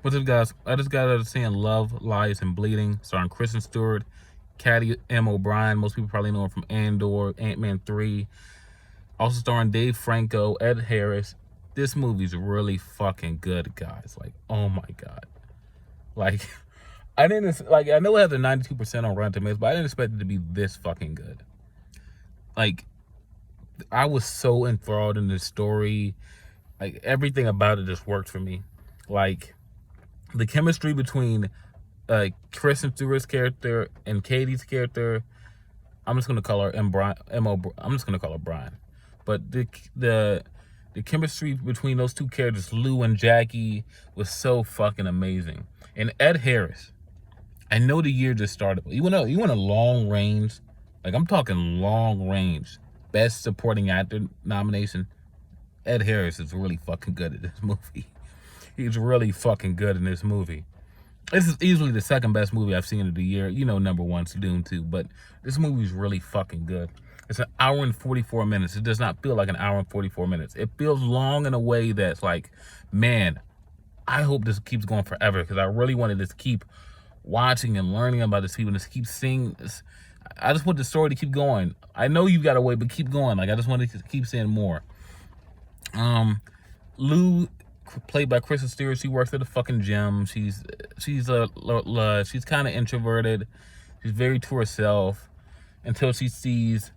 What's up, guys? I just got out of seeing Love, Lies, and Bleeding, starring Kristen Stewart, Caddy M. O'Brien. Most people probably know him from Andor, Ant-Man 3. Also starring Dave Franco, Ed Harris. This movie's really fucking good, guys. Like, oh my god. Like, I know it has a 92% on Rotten Tomatoes, but I didn't expect it to be this fucking good. Like, I was so enthralled in this story. Like, everything about it just worked for me. Like, the chemistry between Kristen Stewart's character and Katie's character, I'm just gonna call her I'm just gonna call her Brian. But the chemistry between those two characters, Lou and Jackie, was so fucking amazing. And Ed Harris, I know the year just started, but you want a long range, like I'm talking long range, best supporting actor nomination. Ed Harris is really fucking good at this movie. He's really fucking good in this movie. This is easily the second best movie I've seen of the year. You know, number one's Dune 2, but this movie's really fucking good. It's an hour and 44 minutes. It does not feel like an hour and 44 minutes. It feels long in a way that's like, man, I hope this keeps going forever, because I really wanted to keep watching and learning about this people and just keep seeing this. I just want the story to keep going. I know you've got to wait, but keep going. Like, I just want to keep seeing more. Lou, played by Kristen Stewart, she works at a fucking gym. She's kind of introverted. She's very to herself until she sees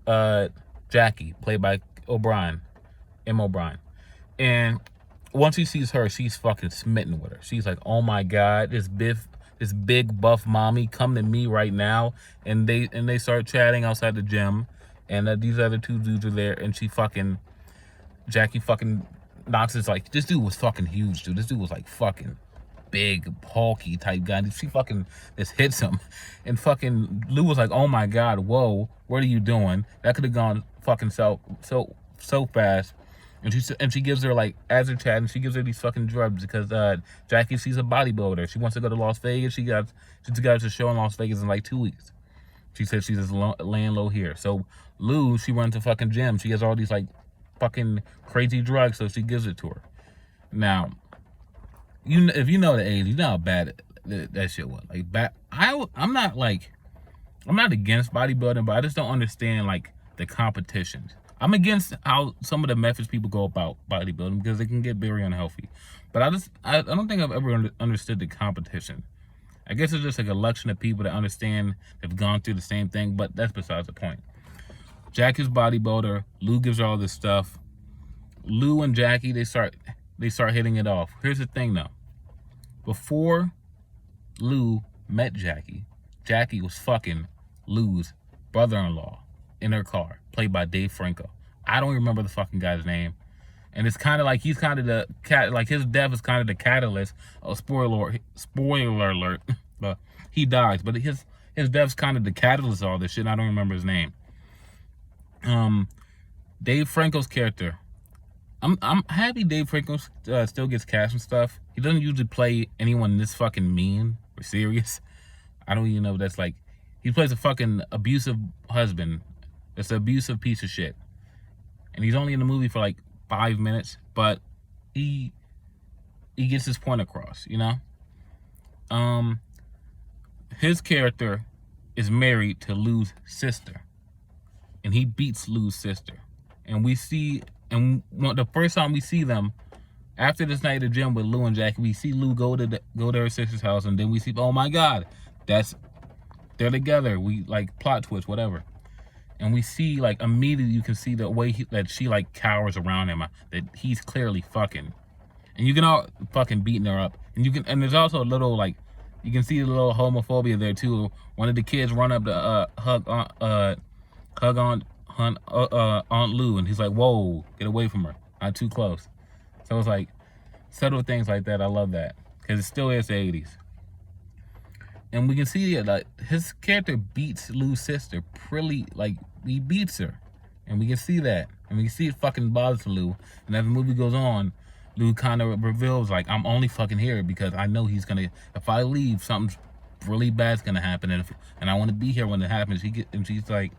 Jackie, played by M. O'Brien. And once she sees her, she's fucking smitten with her. She's like, oh my god, this big buff mommy, come to me right now. And they start chatting outside the gym, and these other two dudes are there, and Jackie fucking knocks his, like, this dude was fucking huge, dude. This dude was like fucking big, bulky type guy. She fucking just hits him, and fucking Lou was like, oh my god, whoa, what are you doing? That could have gone fucking so fast. And she gives her, like, as they're chatting, she gives her these fucking drugs because Jackie, she's a bodybuilder. She wants to go to Las Vegas. She's got a show in Las Vegas in like 2 weeks. She said she's just laying low here. So Lou, she runs a fucking gym. She has all these like fucking crazy drugs, so she gives it to her. Now, if you know the age, you know how bad that shit was. Like, I'm not against bodybuilding, but I just don't understand like the competitions. I'm against how some of the methods people go about bodybuilding, because it can get very unhealthy. But I don't think I've ever understood the competition. I guess it's just like a collection of people that understand, have gone through the same thing, but that's besides the point. Jackie's bodybuilder. Lou gives her all this stuff. Lou and Jackie, they start hitting it off. Here's the thing though. Before Lou met Jackie, Jackie was fucking Lou's brother-in-law in her car, played by Dave Franco. I don't remember the fucking guy's name. And it's kind of like he's kind of like his death is kind of the catalyst. Oh, spoiler alert. But he dies. But his death's kind of the catalyst of all this shit. I don't remember his name. Dave Franco's character. I'm happy Dave Franco still gets cast and stuff. He doesn't usually play anyone this fucking mean or serious. I don't even know if that's like, he plays a fucking abusive husband. That's an abusive piece of shit. And he's only in the movie for like 5 minutes, but he gets his point across, you know? His character is married to Lou's sister, and he beats Lou's sister. And the first time we see them, after this night at the gym with Lou and Jackie, we see Lou go to her sister's house, and then we see, oh my god, they're together. We like plot twist, whatever. And we see, like, immediately you can see the way that she like cowers around him, that he's clearly fucking. And you can all fucking beating her up. And there's also a little, like, you can see a little homophobia there too. One of the kids run up to hug on Aunt Lou, and he's like, whoa, get away from her, not too close. So it's like subtle things like that. I love that, because it still is the 80s. And we can see that, like, his character beats Lou's sister pretty, like, he beats her. And we can see that. And we can see it fucking bothers Lou. And as the movie goes on, Lou kind of reveals, like, I'm only fucking here because I know he's gonna, if I leave, something really bad's gonna happen. And I want to be here when it happens. And she's like,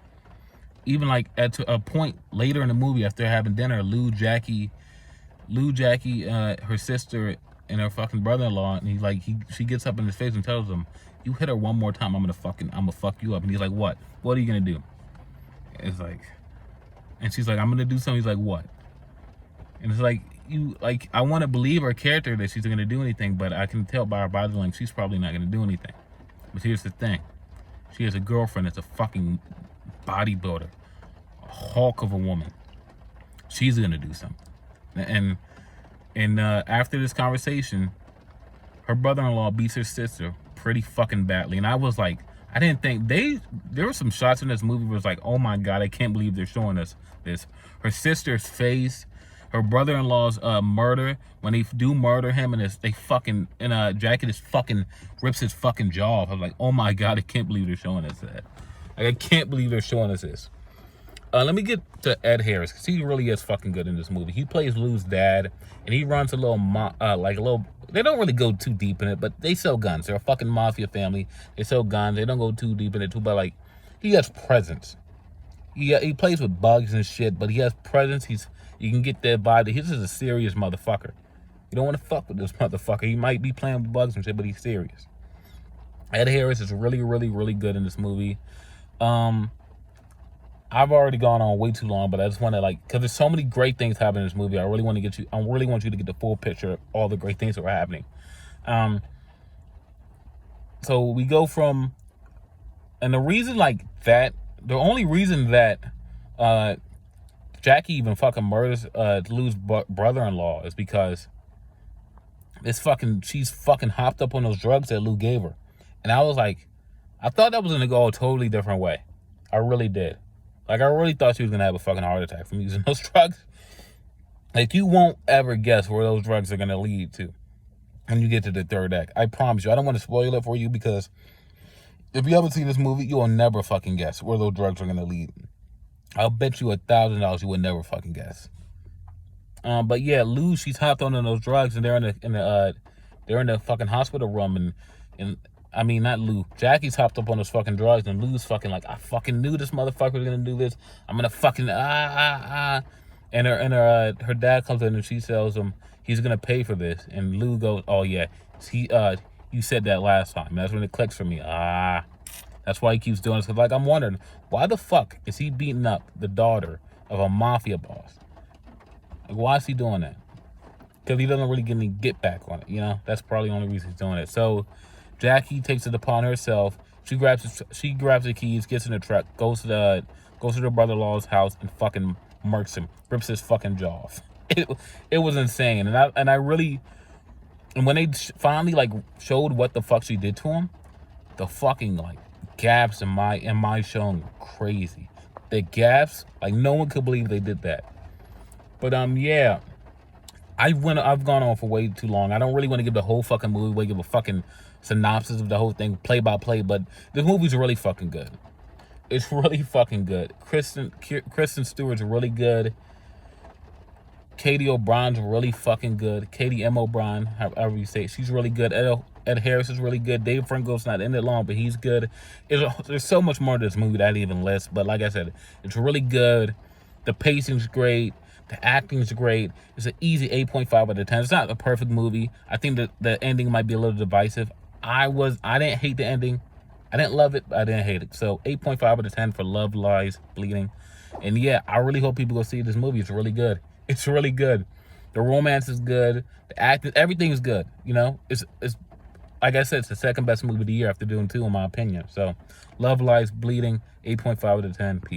even like at a point later in the movie, after having dinner, Lou, Jackie, her sister, and her fucking brother-in-law, and she gets up in his face and tells him, "You hit her one more time, I'm gonna fuck you up." And he's like, "What? What are you gonna do?" It's like, and she's like, "I'm gonna do something." He's like, "What?" And it's like, I want to believe her character that she's gonna do anything, but I can tell by her body language she's probably not gonna do anything. But here's the thing: she has a girlfriend that's a fucking bodybuilder, a hulk of a woman. She's gonna do something. And after this conversation, her brother-in-law beats her sister pretty fucking badly. And I was like, I didn't think there were some shots in this movie where it was like, oh my God, I can't believe they're showing us this. Her sister's face, her brother-in-law's murder, when they do murder him, and Jackie just fucking rips his fucking jaw off. I was like, oh my God, I can't believe they're showing us that. Like, I can't believe they're showing us this. Let me get to Ed Harris, because he really is fucking good in this movie. He plays Lou's dad, and he runs a little, they don't really go too deep in it, but they sell guns. They're a fucking mafia family. They sell guns. They don't go too deep in it, too, but, like, he has presence. He plays with bugs and shit, but he has presence. You can get that vibe that he's just a serious motherfucker. You don't want to fuck with this motherfucker. He might be playing with bugs and shit, but he's serious. Ed Harris is really, really, really good in this movie. I've already gone on way too long, but I just want to, because there's so many great things happening in this movie. I really want you to get the full picture of all the great things that were happening. So we go from, and the only reason that Jackie even fucking murders Lou's brother-in-law is because she's fucking hopped up on those drugs that Lou gave her. And I was like, I thought that was gonna go a totally different way. I really did. Like, I really thought she was gonna have a fucking heart attack from using those drugs. Like, you won't ever guess where those drugs are gonna lead to when you get to the third act. I promise you. I don't want to spoil it for you, because if you haven't seen this movie, you will never fucking guess where those drugs are gonna lead. I'll bet you $1,000 you would never fucking guess. But yeah, Lou, she's hopped on those drugs, and they're in the fucking hospital room, and I mean, not Lou. Jackie's hopped up on those fucking drugs, and Lou's fucking like, I fucking knew this motherfucker was gonna do this. I'm gonna fucking And her dad comes in and she tells him he's gonna pay for this, and Lou goes, oh yeah, you said that last time. And that's when it clicks for me. That's why he keeps doing this. Cause like, I'm wondering, why the fuck is he beating up the daughter of a mafia boss? Like, why is he doing that? Because he doesn't really get any get back on it. You know, that's probably the only reason he's doing it. So Jackie takes it upon herself. She grabs the keys, gets in the truck, goes to their brother-in-law's house, and fucking murks him, rips his fucking jaw off. It was insane, and when they finally showed what the fuck she did to him, the fucking gaps in my showing were crazy. The gaps, no one could believe they did that. But yeah. I've gone on for way too long. I don't really want to give the whole fucking movie, give a fucking synopsis of the whole thing, play by play, but this movie's really fucking good. It's really fucking good. Kristen Stewart's really good. Katie O'Brien's really fucking good. Katie M. O'Brien, however you say it, she's really good. Ed Harris is really good. Dave Franco's not in it long, but he's good. There's so much more to this movie that I didn't even list, but like I said, it's really good. The pacing's great. The acting's great. It's an easy 8.5 out of 10. It's not a perfect movie. I think that the ending might be a little divisive. I didn't hate the ending. I didn't love it, but I didn't hate it. So 8.5 out of 10 for Love, Lies, Bleeding. And yeah, I really hope people go see this movie. It's really good. It's really good. The romance is good. The acting, everything is good. You know, it's like I said, it's the second best movie of the year after doing 2, in my opinion. So Love, Lies, Bleeding, 8.5 out of 10. Peace.